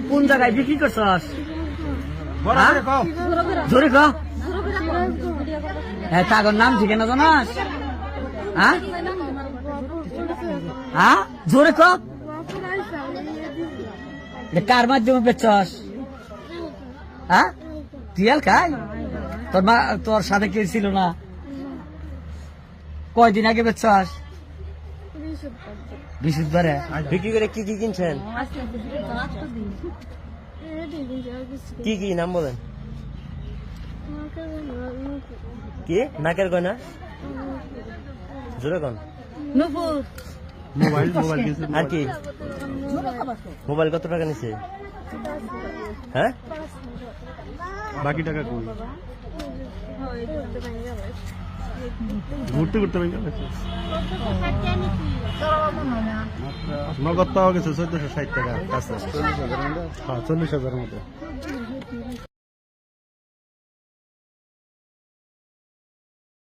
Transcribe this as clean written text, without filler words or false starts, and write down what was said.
কোন জায়গায় বিক্রি করছস? জোরে ক। হ্যাঁ, তাগর নাম ঠিকানা জানাস? হ্যাঁ হ্যাঁ, জোরে ক। কার মাধ্যমে বেচছস? হ্যাঁ, টিয়াল খাই? তোর সাথে কেউ ছিল না? কয়দিন আগে বেচছস? বৃহস্পতিবারে। বিক্রি করে কি কি কিনছেন? কি কি নাম বলেন? কি নাকের গয়না? জোরে কোন? মোবাইল আর কি? মোবাইল কত টাকা নিছে? হ্যাঁ, বাকি টাকা কই? ঘুরতে ঘুরতে নগদ পাওয়া গেছে 1460 টাকা কাছে। 40,000 মতো।